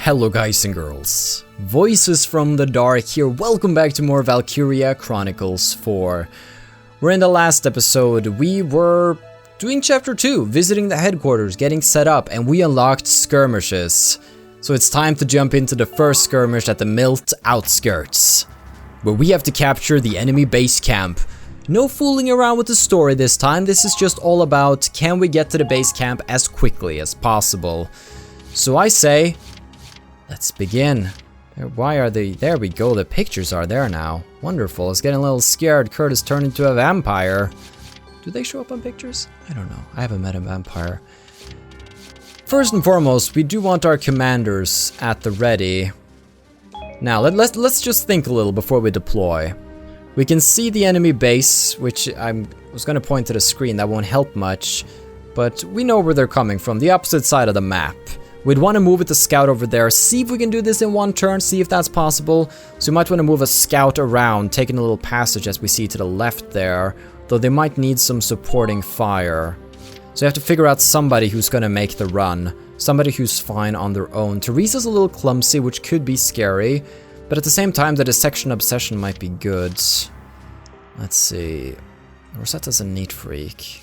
Hello guys and girls, Voices from the Dark here, welcome back to more Valkyria Chronicles 4. We're in the last episode, we were doing chapter 2, visiting the headquarters, getting set up, and we unlocked skirmishes. So it's time to jump into the first skirmish at the Milt outskirts, where we have to capture the enemy base camp. No fooling around with the story this time, this is just all about can we get to the base camp as quickly as possible. So I say, let's begin. Why are they? There we go, the pictures are there now. Wonderful, I was getting a little scared. Curtis turned into a vampire. Do they show up on pictures? I don't know, I haven't met a vampire. First and foremost, we do want our commanders at the ready. Now, let's just think a little before we deploy. We can see the enemy base, which I was going to point to the screen, that won't help much. But we know where they're coming from, the opposite side of the map. We'd want to move with the scout over there, see if we can do this in one turn, see if that's possible. So we might want to move a scout around, taking a little passage as we see to the left there. Though they might need some supporting fire. So you have to figure out somebody who's going to make the run. Somebody who's fine on their own. Teresa's a little clumsy, which could be scary. But at the same time, the dissection obsession might be good. Let's see. Rosetta's a neat freak.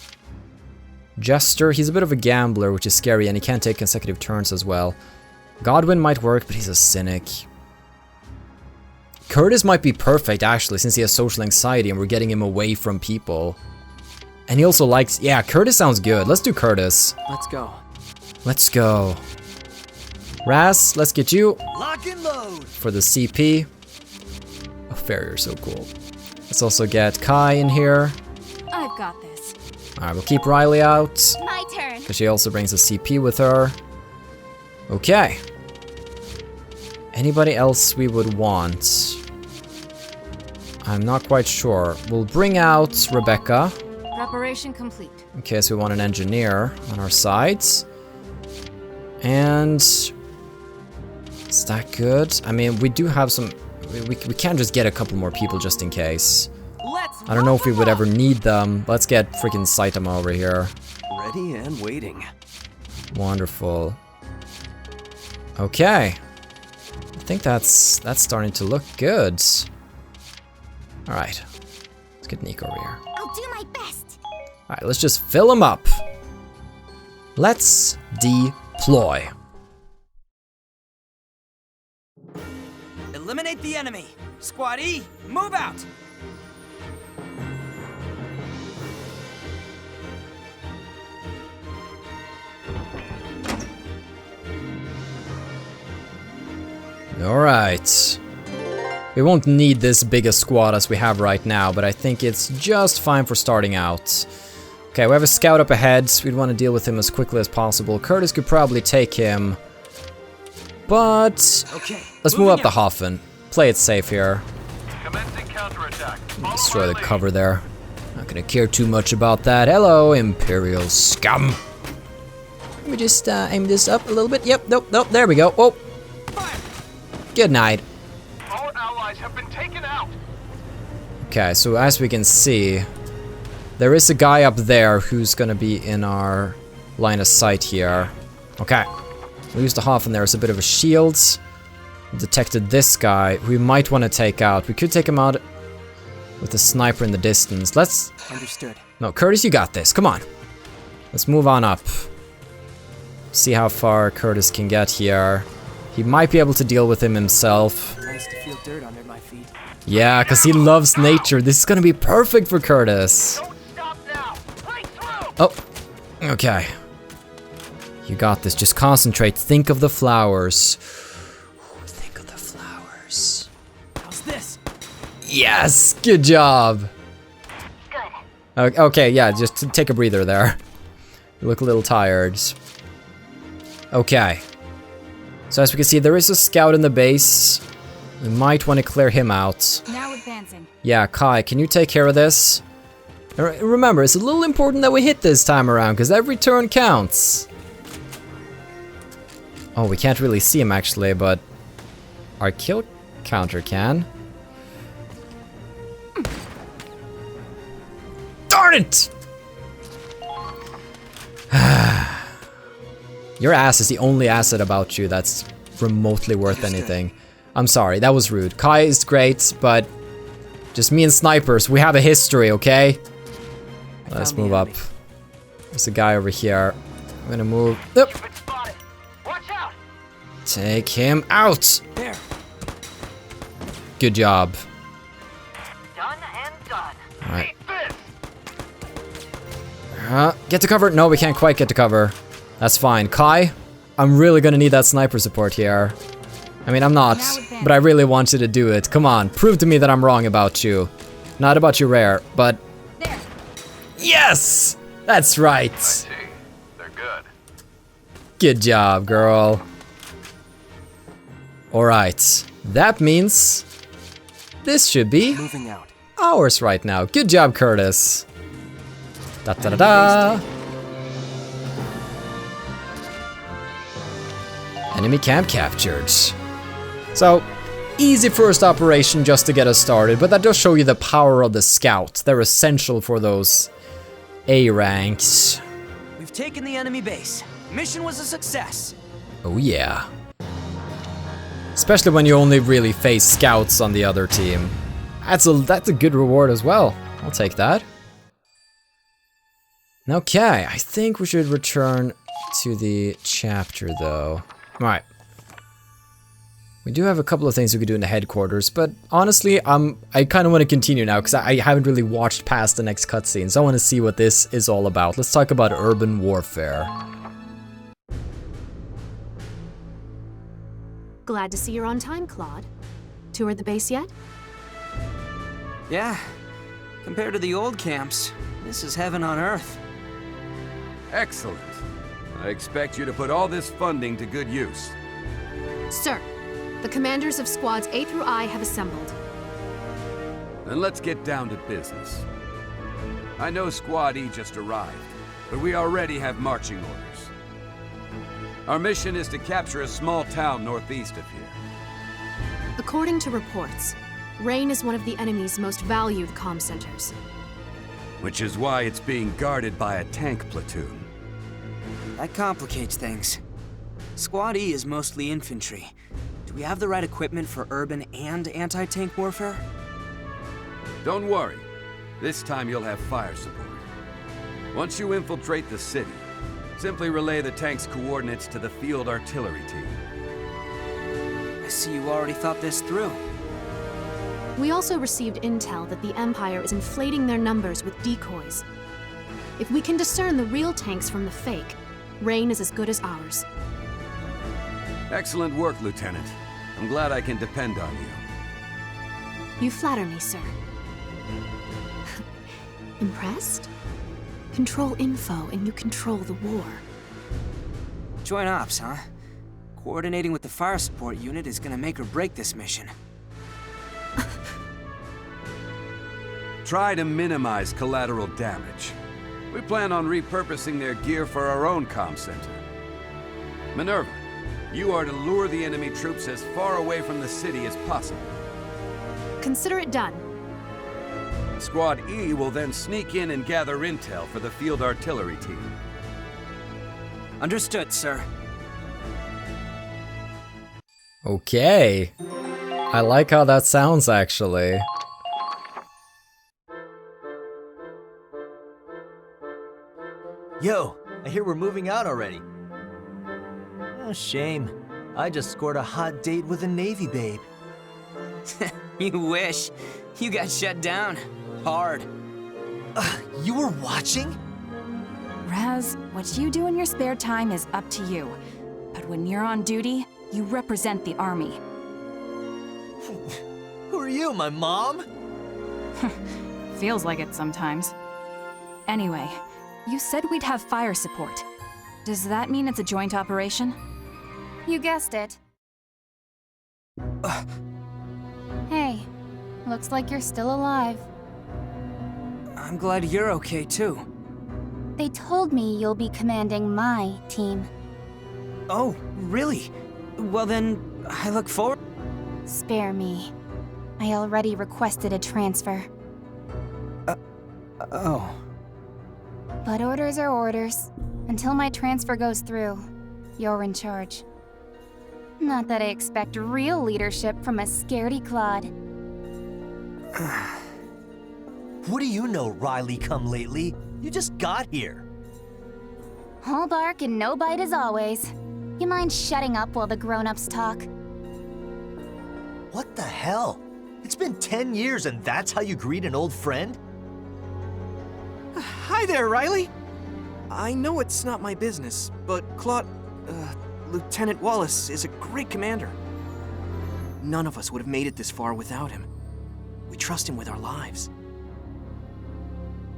Jester, he's a bit of a gambler, which is scary, and he can't take consecutive turns as well. Godwin might work, but he's a cynic. Curtis might be perfect, actually, since he has social anxiety and we're getting him away from people. And he also likes... yeah, Curtis sounds good. Let's do Curtis. Let's go. Let's go. Raz, let's get you. Lock and load. For the CP. Oh, Farrier's so cool. Let's also get Kai in here. I've got this. Alright, we'll keep Riley out. My turn. Because she also brings a CP with her. Okay. Anybody else we would want? I'm not quite sure. We'll bring out Rebecca. Preparation complete. Okay, so we want an engineer on our sides. And... is that good? I mean, we do have some... We can just get a couple more people just in case. I don't know if we would ever need them. Let's get freaking Saitama over here. Ready and waiting. Wonderful. Okay. I think that's starting to look good. Alright. Let's get Nico over here. I'll do my best. Alright, let's just fill them up. Let's deploy. Eliminate the enemy. Squaddie, move out. Alright. We won't need this big a squad as we have right now, but I think it's just fine for starting out. Okay, we have a scout up ahead. We'd want to deal with him as quickly as possible. Curtis could probably take him. But... okay, let's move up the Hoffen. Play it safe here. Commencing counterattack. Destroy the cover there. Not gonna care too much about that. Hello, Imperial scum. Let me just aim this up a little bit. Yep, nope, there we go. Oh. Good night. Our allies have been taken out. Okay, so as we can see, there is a guy up there who's gonna be in our line of sight here. Okay, we'll use the Hoffen there as a bit of a shield. Detected this guy we might want to take out. We could take him out with a sniper in the distance. Let's... understood. No, Curtis, you got this. Come on. Let's move on up. See how far Curtis can get here. He might be able to deal with him himself. Nice to feel dirt under my feet. Yeah, because he loves nature. This is going to be perfect for Curtis. Don't stop now. Break through. Oh, okay. You got this. Just concentrate. Think of the flowers. Think of the flowers. How's this? Yes! Good job. Good. Okay, yeah, just take a breather there. You look a little tired. Okay. So as we can see, there is a scout in the base. We might want to clear him out. Now advancing. Yeah, Kai, can you take care of this? Remember, it's a little important that we hit this time around, because every turn counts. Oh, we can't really see him actually, but our kill counter can. Darn it! Your ass is the only asset about you that's remotely worth anything. I'm sorry, that was rude. Kai is great, but just me and snipers, we have a history, okay? Let's move up. There's a guy over here. I'm gonna move. Yep. Watch out! Take him out. There. Good job. Done and done. All right. Eat this! Get to cover. No, we can't quite get to cover. That's fine. Kai, I'm really gonna need that sniper support here. I mean, I'm not, but I really want you to do it. Come on, prove to me that I'm wrong about you. Not about you, Rare, but... There. Yes! That's right. See, they're good. Good job, girl. Alright, that means this should be Moving out. ours right now. Good job, Curtis. Da da da da. Enemy camp captured. So, easy first operation just to get us started, but that does show you the power of the scout. They're essential for those A ranks. We've taken the enemy base. Mission was a success. Oh yeah. Especially when you only really face scouts on the other team. That's a good reward as well. I'll take that. Okay, I think we should return to the chapter though. Alright. We do have a couple of things we could do in the headquarters, but honestly, I kind of want to continue now because I haven't really watched past the next cutscenes. I want to see what this is all about. Let's talk about urban warfare. Glad to see you're on time, Claude. Toured the base yet? Yeah. Compared to the old camps, this is heaven on earth. Excellent. I expect you to put all this funding to good use. Sir, the commanders of squads A through I have assembled. Then let's get down to business. I know Squaddie just arrived, but we already have marching orders. Our mission is to capture a small town northeast of here. According to reports, Rain is one of the enemy's most valued comm centers. Which is why it's being guarded by a tank platoon. That complicates things. Squaddie is mostly infantry. Do we have the right equipment for urban and anti-tank warfare? Don't worry. This time you'll have fire support. Once you infiltrate the city, simply relay the tank's coordinates to the field artillery team. I see you already thought this through. We also received intel that the Empire is inflating their numbers with decoys. If we can discern the real tanks from the fake, Rain is as good as ours. Excellent work, Lieutenant. I'm glad I can depend on you. You flatter me, sir. Impressed? Control info and you control the war. Joint ops, huh? Coordinating with the fire support unit is gonna make or break this mission. Try to minimize collateral damage. We plan on repurposing their gear for our own comm center. Minerva, you are to lure the enemy troops as far away from the city as possible. Consider it done. Squad E will then sneak in and gather intel for the field artillery team. Understood, sir. Okay. I like how that sounds, actually. Yo, I hear we're moving out already. Oh, shame. I just scored a hot date with a Navy babe. You wish. You got shut down. Hard. You were watching? Raz, what you do in your spare time is up to you. But when you're on duty, you represent the army. Who are you, my mom? Feels like it sometimes. Anyway, you said we'd have fire support. Does that mean it's a joint operation? You guessed it. Hey, looks like you're still alive. I'm glad you're okay, too. They told me you'll be commanding my team. Oh, really? Well then, I look forward... Spare me. I already requested a transfer. Oh. But orders are orders. Until my transfer goes through, you're in charge. Not that I expect real leadership from a scaredy Claude. What do you know, Riley come lately? You just got here. All bark and no bite as always. You mind shutting up while the grown-ups talk? What the hell? It's been 10 years and that's how you greet an old friend? Hi there, Riley. I know it's not my business, but Claude, Lieutenant Wallace is a great commander. None of us would have made it this far without him. We trust him with our lives.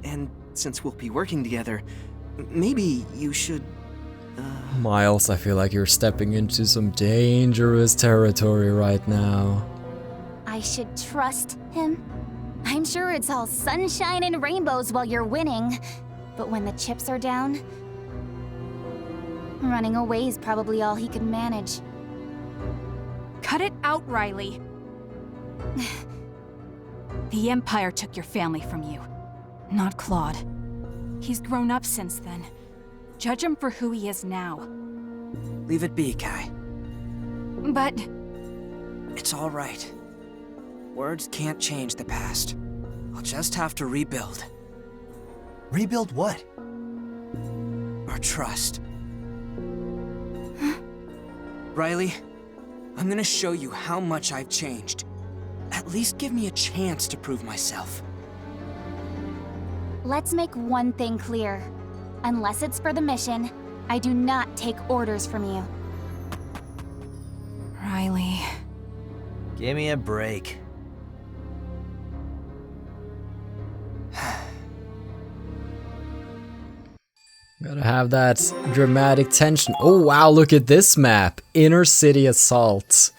And since we'll be working together, maybe you should, Miles, I feel like you're stepping into some dangerous territory right now. I should trust him? I'm sure it's all sunshine and rainbows while you're winning, but when the chips are down, running away is probably all he can manage. Cut it out, Riley. The Empire took your family from you, not Claude. He's grown up since then. Judge him for who he is now. leave it be, Kai. But... It's all right. Words can't change the past. I'll just have to rebuild. Rebuild what? Our trust. Riley, I'm gonna show you how much I've changed. At least give me a chance to prove myself. Let's make one thing clear. Unless it's for the mission, I do not take orders from you. Riley... Give me a break. Gotta have that dramatic tension. Oh wow, look at this map. Inner City Assault.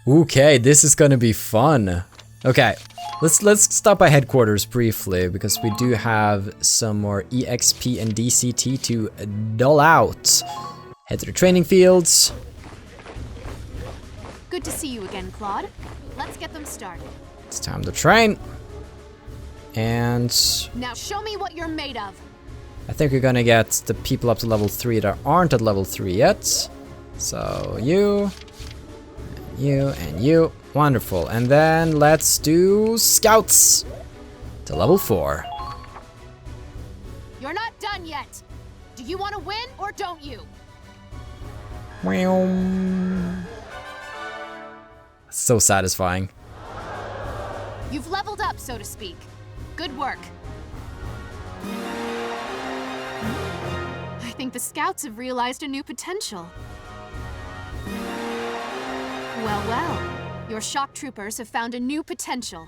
Okay, this is gonna be fun. Okay, let's stop by headquarters briefly because we do have some more EXP and DCT to dole out. Head to the training fields. Good to see you again, Claude. Let's get them started. It's time to train. And Now show me what you're made of. I think we're gonna get the people up to level 3 that aren't at level 3 yet. So you, and you. Wonderful. And then let's do scouts to level 4. You're not done yet. Do you want to win or don't you? So satisfying. You've leveled up, so to speak. Good work. I think the scouts have realized a new potential. Well, well. Your shock troopers have found a new potential.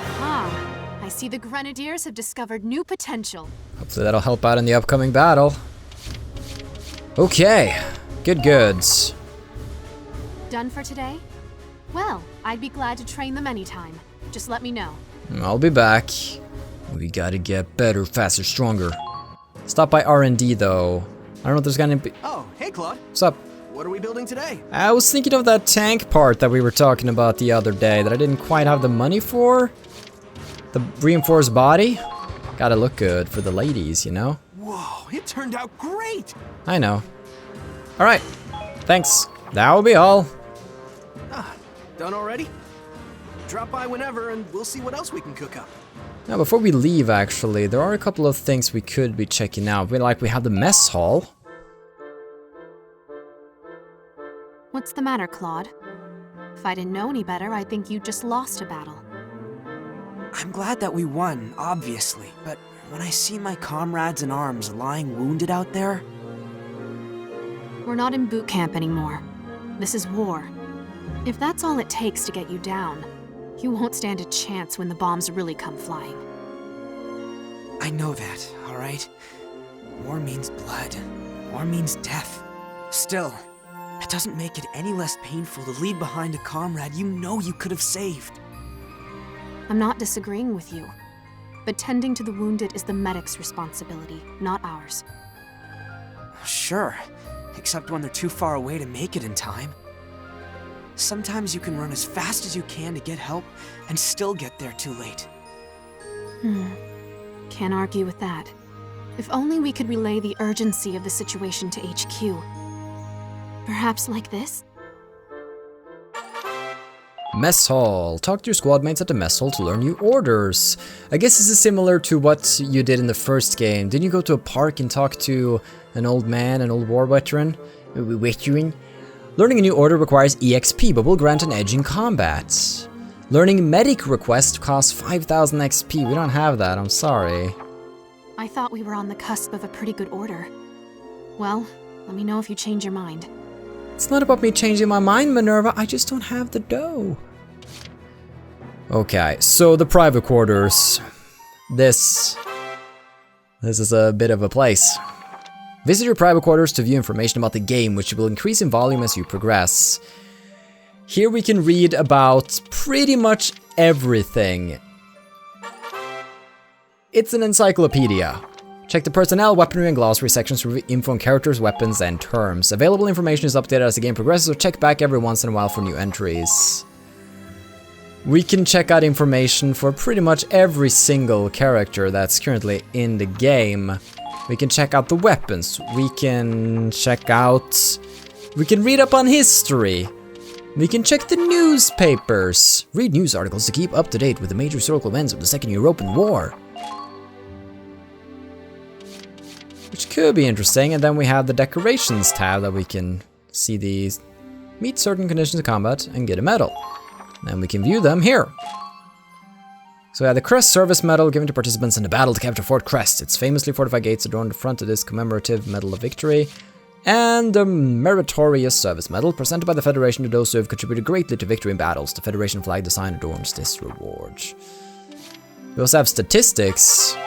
Aha. I see the Grenadiers have discovered new potential. Hopefully that'll help out in the upcoming battle. Okay. Good goods. Done for today? Well, I'd be glad to train them anytime. Just let me know. I'll be back. We gotta get better, faster, stronger. Stop by R&D though. I don't know if there's gonna be... Oh, hey Claude. What's up? What are we building today? I was thinking of that tank part that we were talking about the other day that I didn't quite have the money for. The reinforced body. Gotta look good for the ladies, you know? Whoa, it turned out great! I know. Alright. Thanks. That will be all. Ah, done already? Drop by whenever and we'll see what else we can cook up. Now, before we leave, actually, there are a couple of things we could be checking out. We have the mess hall. What's the matter, Claude? If I didn't know any better, I think you just lost a battle. I'm glad that we won, obviously, but when I see my comrades in arms lying wounded out there... We're not in boot camp anymore. This is war. If that's all it takes to get you down, you won't stand a chance when the bombs really come flying. I know that, alright? War means blood. War means death. Still, it doesn't make it any less painful to leave behind a comrade you know you could have saved. I'm not disagreeing with you, but tending to the wounded is the medic's responsibility, not ours. Sure, except when they're too far away to make it in time. Sometimes you can run as fast as you can to get help and still get there too late. Can't argue with that. If only we could relay the urgency of the situation to HQ, Perhaps like this? Mess hall. Talk to your squad mates at the mess hall to learn new orders. I guess this is similar to what you did in the first game. Didn't you go to a park and talk to an old man, an old war veteran? Learning a new order requires EXP, but will grant an edge in combat. Learning medic request costs 5,000 XP. We don't have that, I'm sorry. I thought we were on the cusp of a pretty good order. Well, let me know if you change your mind. It's not about me changing my mind, Minerva. I just don't have the dough. Okay, so the private quarters. This is a bit of a place. Visit your private quarters to view information about the game, which will increase in volume as you progress. Here we can read about pretty much everything. It's an encyclopedia. Check the personnel, weaponry, and glossary sections for info on characters, weapons, and terms. Available information is updated as the game progresses, so check back every once in a while for new entries. We can check out information for pretty much every single character that's currently in the game. We can check out the weapons. We can read up on history. We can check the newspapers. Read news articles to keep up to date with the major historical events of the Second European War. Which could be interesting, and then we have the decorations tab that we can see these meet certain conditions of combat and get a medal. And we can view them here. So yeah, the Crest service medal given to participants in the battle to capture Fort Crest. Its famously fortified gates adorn the front of this commemorative medal of victory. And the Meritorious Service Medal presented by the Federation to those who have contributed greatly to victory in battles. The Federation flag design adorns this reward. We also have statistics.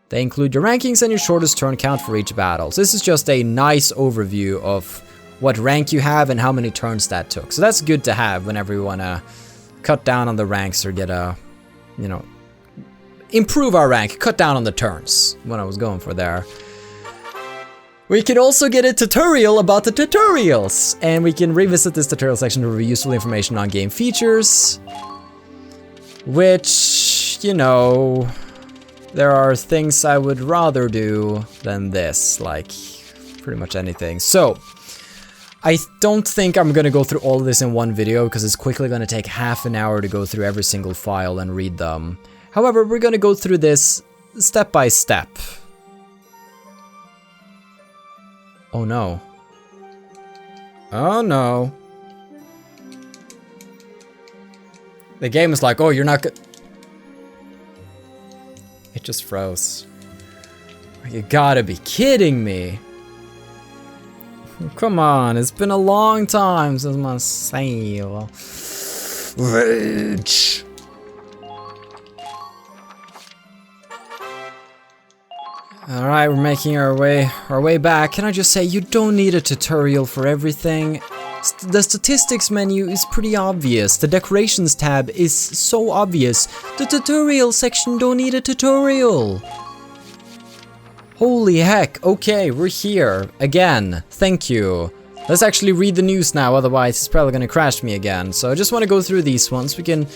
They include your rankings and your shortest turn count for each battle. So this is just a nice overview of what rank you have and how many turns that took. So that's good to have whenever you want to cut down on the ranks or get a, you know, improve our rank, cut down on the turns. What I was going for there. We can also get a tutorial about the tutorials. And we can revisit this tutorial section to review useful information on game features. Which, you know, there are things I would rather do than this, like pretty much anything. So, I don't think I'm gonna go through all of this in one video because it's quickly gonna take half an hour to go through every single file and read them. However, we're gonna go through this step by step. Oh no. Oh no. The game is like, oh, you're not good. It just froze. You gotta be kidding me. Come on, it's been a long time since my sale. Rage. Alright, we're making our way back. Can I just say, you don't need a tutorial for everything. The statistics menu is pretty obvious. The decorations tab is so obvious. The tutorial section don't need a tutorial. Holy heck. Okay, we're here. Again. Thank you. Let's actually read the news now, otherwise it's probably gonna crash me again. So I just want to go through these ones. We can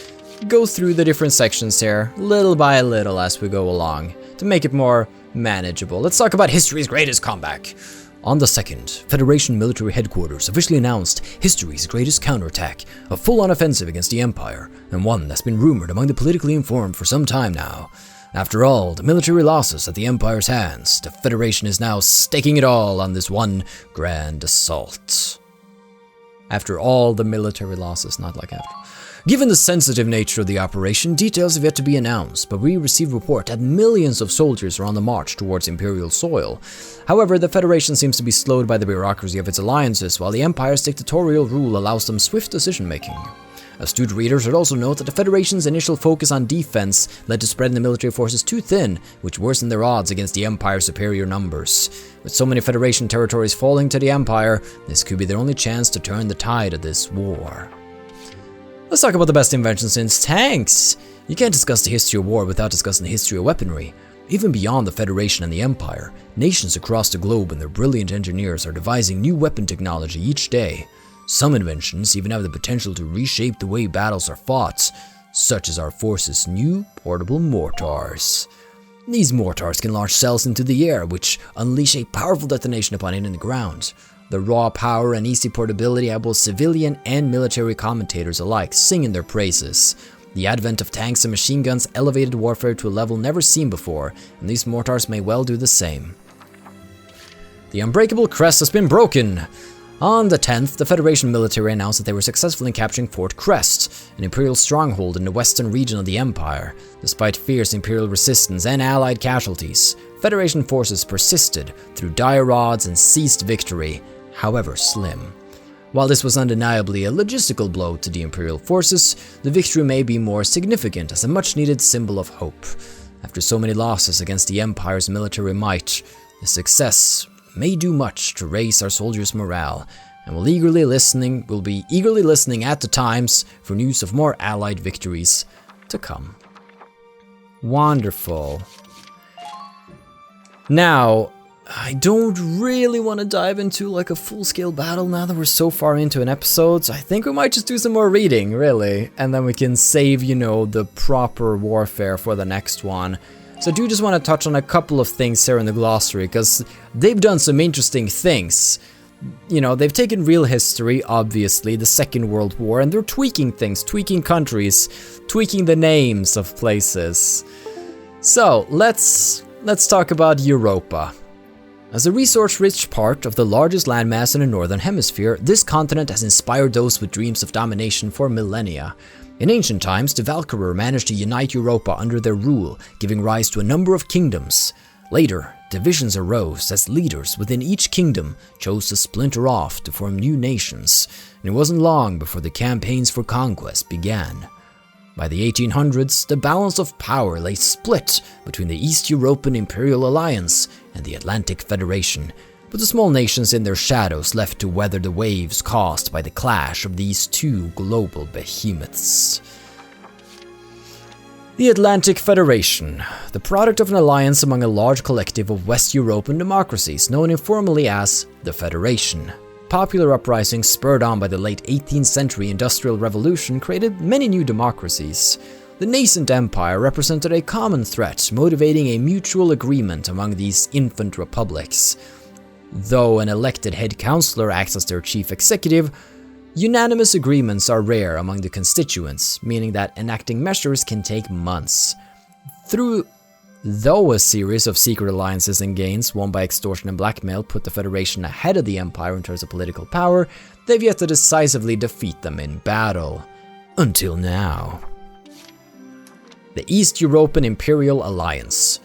go through the different sections here, little by little as we go along, to make it more manageable. Let's talk about history's greatest comeback. On the 2nd, Federation Military Headquarters officially announced history's greatest counterattack, a full-on offensive against the Empire, and one that's been rumored among the politically informed for some time now. After all the military losses at the Empire's hands, the Federation is now staking it all on this one grand assault. After all the military losses, not like after. Given the sensitive nature of the operation, details have yet to be announced, but we receive report that millions of soldiers are on the march towards Imperial soil. However, the Federation seems to be slowed by the bureaucracy of its alliances, while the Empire's dictatorial rule allows them swift decision-making. Astute readers should also note that the Federation's initial focus on defense led to spreading the military forces too thin, which worsened their odds against the Empire's superior numbers. With so many Federation territories falling to the Empire, this could be their only chance to turn the tide of this war. Let's talk about the best invention since tanks. You can't discuss the history of war without discussing the history of weaponry. Even beyond the Federation and the Empire, nations across the globe and their brilliant engineers are devising new weapon technology each day. Some inventions even have the potential to reshape the way battles are fought, such as our forces' new portable mortars. These mortars can launch cells into the air, which unleash a powerful detonation upon hitting the ground. The raw power and easy portability had both civilian and military commentators alike singing their praises. The advent of tanks and machine guns elevated warfare to a level never seen before, and these mortars may well do the same. The unbreakable crest has been broken! On the 10th, the Federation military announced that they were successful in capturing Fort Crest, an Imperial stronghold in the western region of the Empire. Despite fierce Imperial resistance and Allied casualties, Federation forces persisted through dire odds and seized victory, however slim. While this was undeniably a logistical blow to the Imperial forces, the victory may be more significant as a much-needed symbol of hope. After so many losses against the Empire's military might, the success may do much to raise our soldiers' morale, and we'll be eagerly listening at the times for news of more Allied victories to come. Wonderful. Now, I don't really want to dive into like a full-scale battle now that we're so far into an episode, so I think we might just do some more reading, really, and then we can save, the proper warfare for the next one. So I do just want to touch on a couple of things here in the glossary, because they've done some interesting things. They've taken real history, obviously, the Second World War, and they're tweaking things, tweaking countries, tweaking the names of places. So, let's talk about Europa. As a resource-rich part of the largest landmass in the Northern Hemisphere, this continent has inspired those with dreams of domination for millennia. In ancient times, the Valkyrie managed to unite Europa under their rule, giving rise to a number of kingdoms. Later, divisions arose as leaders within each kingdom chose to splinter off to form new nations, and it wasn't long before the campaigns for conquest began. By the 1800s, the balance of power lay split between the East European Imperial Alliance and the Atlantic Federation, with the small nations in their shadows left to weather the waves caused by the clash of these two global behemoths. The Atlantic Federation, the product of an alliance among a large collective of West European democracies known informally as the Federation. Popular uprisings spurred on by the late 18th century Industrial Revolution created many new democracies. The nascent empire represented a common threat, motivating a mutual agreement among these infant republics. Though an elected head councillor acts as their chief executive, unanimous agreements are rare among the constituents, meaning that enacting measures can take months. Though a series of secret alliances and gains won by extortion and blackmail put the Federation ahead of the Empire in terms of political power, they've yet to decisively defeat them in battle. Until now. The East European Imperial Alliance.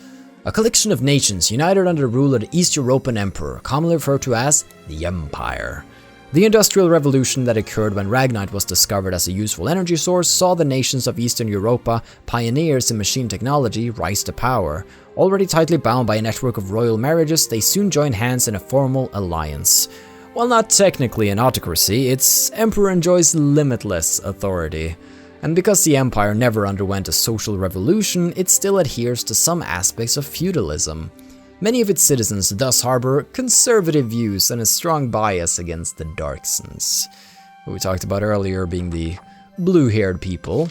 A collection of nations united under the rule of the East European Emperor, commonly referred to as the Empire. The Industrial Revolution that occurred when Ragnite was discovered as a useful energy source saw the nations of Eastern Europa, pioneers in machine technology, rise to power. Already tightly bound by a network of royal marriages, they soon joined hands in a formal alliance. While not technically an autocracy, its emperor enjoys limitless authority. And because the Empire never underwent a social revolution, it still adheres to some aspects of feudalism. Many of its citizens thus harbor conservative views and a strong bias against the Darksons, who we talked about earlier being the blue-haired people.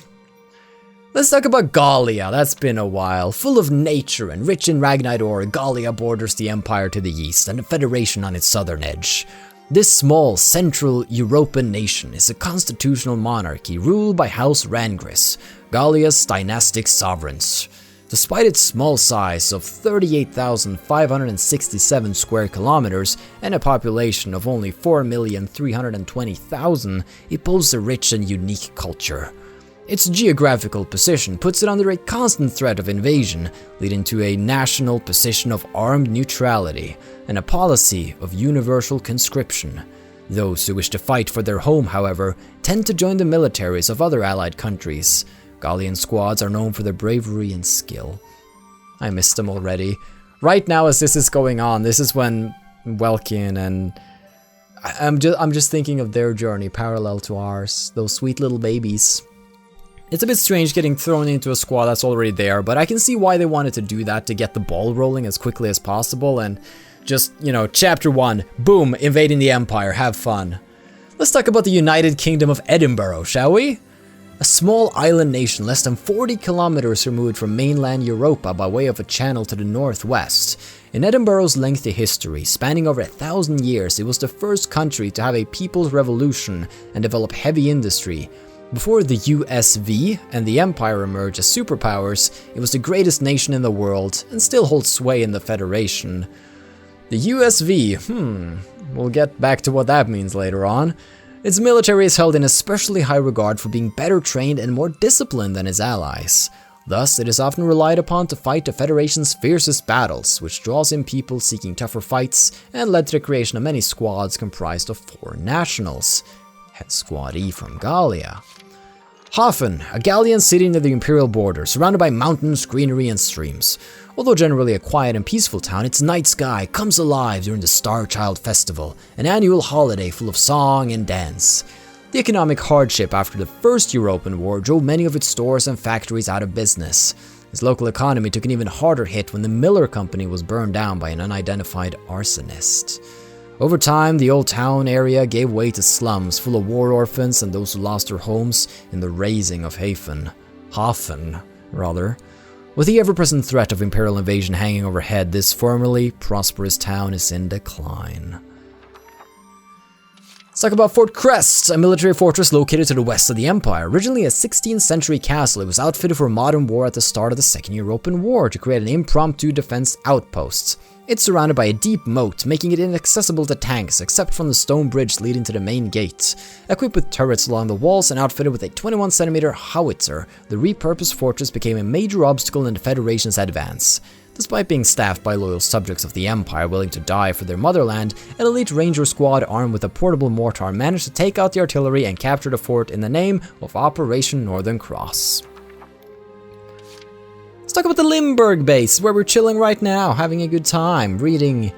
Let's talk about Gallia. That's been a while. Full of nature and rich in Ragnite ore, Gallia borders the Empire to the east and the Federation on its southern edge. This small, central European nation is a constitutional monarchy ruled by House Rangris, Gallia's dynastic sovereigns. Despite its small size of 38,567 square kilometers and a population of only 4,320,000, it boasts a rich and unique culture. Its geographical position puts it under a constant threat of invasion, leading to a national position of armed neutrality and a policy of universal conscription. Those who wish to fight for their home, however, tend to join the militaries of other allied countries. Gallian squads are known for their bravery and skill. I missed them already. Right now, as this is going on, this is when Welkin and I'm just thinking of their journey parallel to ours. Those sweet little babies. It's a bit strange getting thrown into a squad that's already there, but I can see why they wanted to do that to get the ball rolling as quickly as possible and just, chapter 1, boom, invading the Empire, have fun. Let's talk about the United Kingdom of Edinburgh, shall we? a small island nation less than 40 kilometers removed from mainland Europa by way of a channel to the northwest. In Edinburgh's lengthy history, spanning over 1,000 years, it was the first country to have a people's revolution and develop heavy industry. Before the USV and the Empire emerged as superpowers, it was the greatest nation in the world and still holds sway in the Federation. The USV, we'll get back to what that means later on. Its military is held in especially high regard for being better trained and more disciplined than its allies. Thus, it is often relied upon to fight the Federation's fiercest battles, which draws in people seeking tougher fights and led to the creation of many squads comprised of foreign nationals, hence Squaddie from Gallia. Hafen, a Gallian city near the Imperial border, surrounded by mountains, greenery and streams. Although generally a quiet and peaceful town, its night sky comes alive during the Star Child Festival, an annual holiday full of song and dance. The economic hardship after the First European War drove many of its stores and factories out of business. Its local economy took an even harder hit when the Miller Company was burned down by an unidentified arsonist. Over time, the old town area gave way to slums full of war orphans and those who lost their homes in the razing of Hafen. With the ever-present threat of Imperial invasion hanging overhead, this formerly prosperous town is in decline. Let's talk about Fort Crests, a military fortress located to the west of the Empire. Originally a 16th century castle, it was outfitted for modern war at the start of the Second European War to create an impromptu defense outpost. It's surrounded by a deep moat, making it inaccessible to tanks except from the stone bridge leading to the main gate. Equipped with turrets along the walls and outfitted with a 21cm howitzer, the repurposed fortress became a major obstacle in the Federation's advance. Despite being staffed by loyal subjects of the Empire willing to die for their motherland, an elite ranger squad armed with a portable mortar managed to take out the artillery and capture the fort in the name of Operation Northern Cross. Let's talk about the Limbourg Base, where we're chilling right now, having a good time, reading.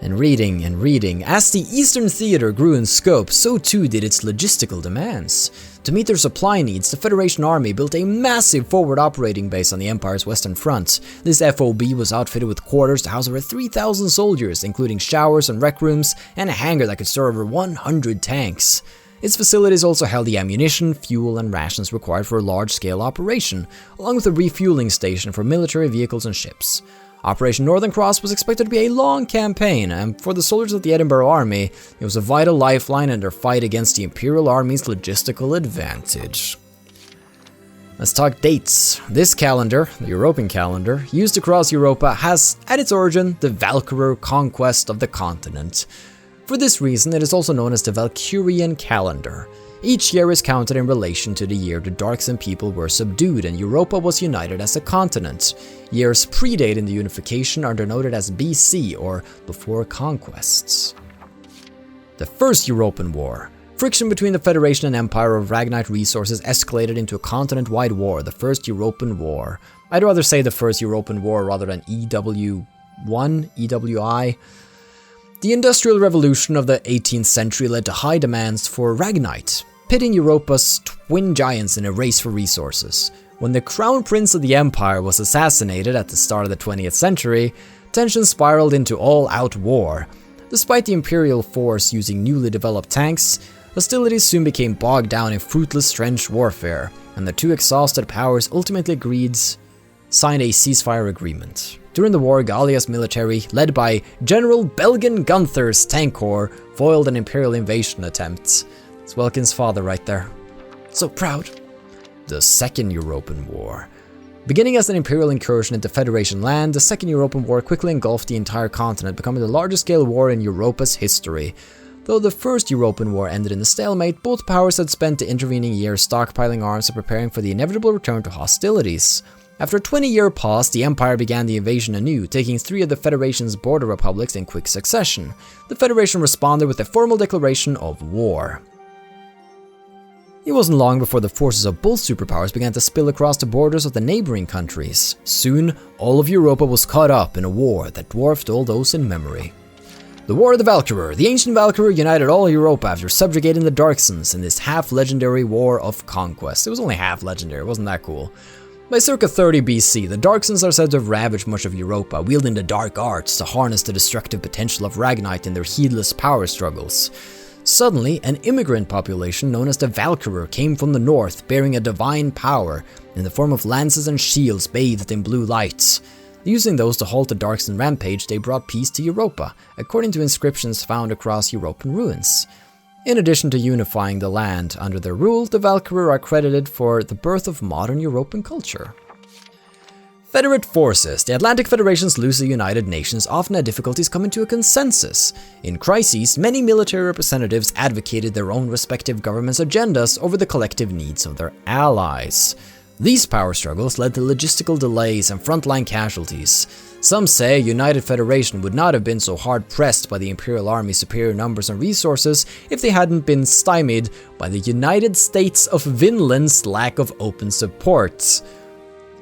As the Eastern Theater grew in scope, so too did its logistical demands. To meet their supply needs, the Federation Army built a massive forward operating base on the Empire's western front. This FOB was outfitted with quarters to house over 3,000 soldiers, including showers and rec rooms, and a hangar that could store over 100 tanks. Its facilities also held the ammunition, fuel, and rations required for a large-scale operation, along with a refueling station for military vehicles and ships. Operation Northern Cross was expected to be a long campaign, and for the soldiers of the Edinburgh Army, it was a vital lifeline in their fight against the Imperial Army's logistical advantage. Let's talk dates. This calendar, the European calendar, used across Europa, has at its origin the Valkyria conquest of the continent. For this reason, it is also known as the Valkyrian calendar. Each year is counted in relation to the year the Darkson people were subdued and Europa was united as a continent. Years predating the unification are denoted as BC, or before conquests. The First European War. Friction between the Federation and Empire of Ragnite resources escalated into a continent-wide war, the First European War. I'd rather say the First European War rather than EWI. The Industrial Revolution of the 18th century led to high demands for Ragnite, pitting Europa's twin giants in a race for resources. When the Crown Prince of the Empire was assassinated at the start of the 20th century, tensions spiraled into all-out war. Despite the Imperial force using newly developed tanks, hostilities soon became bogged down in fruitless trench warfare, and the two exhausted powers ultimately signed a ceasefire agreement. During the war, Gallia's military, led by General Belgian Gunther's tank corps, foiled an Imperial invasion attempt. It's Welkin's father right there. So proud. The Second European War. Beginning as an Imperial incursion into Federation land, the Second European War quickly engulfed the entire continent, becoming the largest scale war in Europa's history. Though the First European War ended in a stalemate, both powers had spent the intervening years stockpiling arms and preparing for the inevitable return to hostilities. After a 20-year pause, the Empire began the invasion anew, taking 3 of the Federation's border republics in quick succession. The Federation responded with a formal declaration of war. It wasn't long before the forces of both superpowers began to spill across the borders of the neighboring countries. Soon, all of Europa was caught up in a war that dwarfed all those in memory. The War of the Valkyria. The ancient Valkyria united all Europa after subjugating the Darksons in this half-legendary war of conquest. It was only half-legendary, it wasn't that cool. By circa 30 BC, the Darksons are said to have ravaged much of Europa, wielding the dark arts to harness the destructive potential of Ragnite in their heedless power struggles. Suddenly, an immigrant population known as the Valkyria came from the north, bearing a divine power in the form of lances and shields bathed in blue lights. Using those to halt the Darkson rampage, they brought peace to Europa, according to inscriptions found across European ruins. In addition to unifying the land under their rule, the Valkyria are credited for the birth of modern European culture. Federate forces. The Atlantic Federation's loosely united nations often had difficulties coming to a consensus. In crises, many military representatives advocated their own respective governments' agendas over the collective needs of their allies. These power struggles led to logistical delays and frontline casualties. Some say a united federation would not have been so hard-pressed by the Imperial Army's superior numbers and resources if they hadn't been stymied by the United States of Vinland's lack of open support.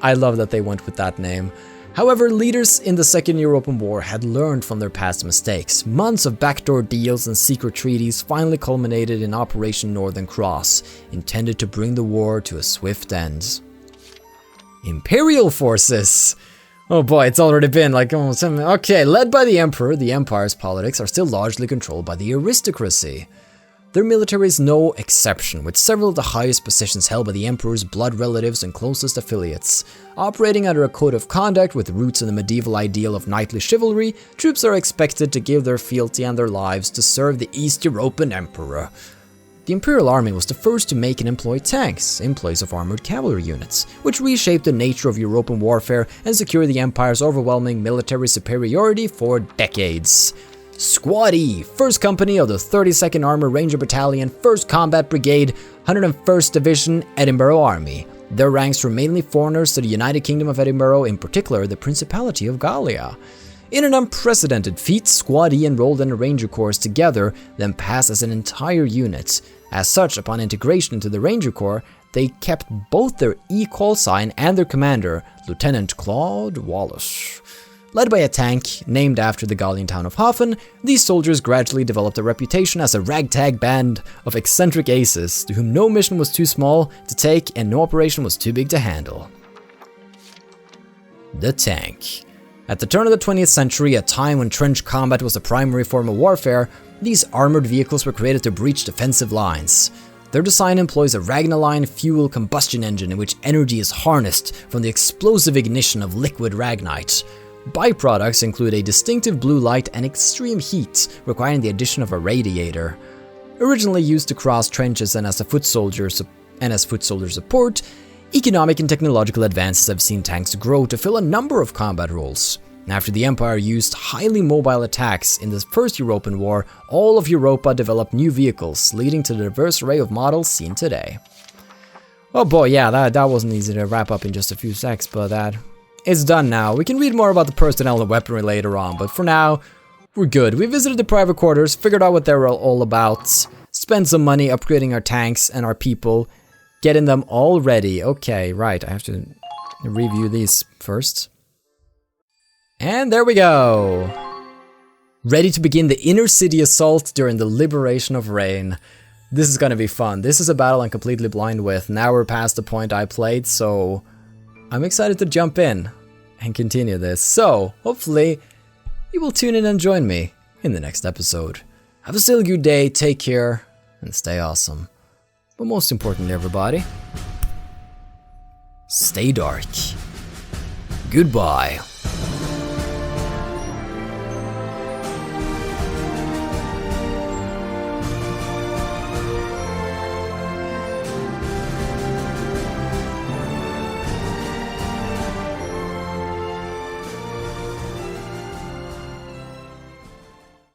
I love that they went with that name. However, leaders in the Second European War had learned from their past mistakes. Months of backdoor deals and secret treaties finally culminated in Operation Northern Cross, intended to bring the war to a swift end. Imperial Forces! Oh boy, it's already been like almost... Okay, led by the Emperor, the Empire's politics are still largely controlled by the aristocracy. Their military is no exception, with several of the highest positions held by the Emperor's blood relatives and closest affiliates. Operating under a code of conduct with roots in the medieval ideal of knightly chivalry, troops are expected to give their fealty and their lives to serve the East European Emperor. The Imperial Army was the first to make and employ tanks in place of armored cavalry units, which reshaped the nature of European warfare and secured the Empire's overwhelming military superiority for decades. Squaddie, 1st Company of the 32nd Armored Ranger Battalion, 1st Combat Brigade, 101st Division, Edinburgh Army. Their ranks were mainly foreigners to the United Kingdom of Edinburgh, in particular the Principality of Gallia. In an unprecedented feat, Squaddie enrolled in a Ranger Corps together, then passed as an entire unit. As such, upon integration into the Ranger Corps, they kept both their E-call sign and their commander, Lieutenant Claude Wallace. Led by a tank named after the Gallian town of Hafen, these soldiers gradually developed a reputation as a ragtag band of eccentric aces to whom no mission was too small to take and no operation was too big to handle. The tank. At the turn of the 20th century, a time when trench combat was the primary form of warfare, these armored vehicles were created to breach defensive lines. Their design employs a Ragnaline fuel combustion engine in which energy is harnessed from the explosive ignition of liquid ragnite. Byproducts include a distinctive blue light and extreme heat, requiring the addition of a radiator. Originally used to cross trenches and as foot soldier support, economic and technological advances have seen tanks grow to fill a number of combat roles. After the Empire used highly mobile attacks in the First European War, all of Europa developed new vehicles, leading to the diverse array of models seen today. Oh boy, yeah, that wasn't easy to wrap up in just a few secs, but it's done now. We can read more about the personnel and weaponry later on, but for now, we're good. We visited the private quarters, figured out what they were all about, spent some money upgrading our tanks and our people, getting them all ready. Okay, right, I have to review these first. And there we go! Ready to begin the inner city assault during the liberation of Rain. This is gonna be fun. This is a battle I'm completely blind with. Now we're past the point I played, so I'm excited to jump in and continue this. So, hopefully, you will tune in and join me in the next episode. Have a still good day, take care, and stay awesome. But most importantly, everybody, stay dark. Goodbye.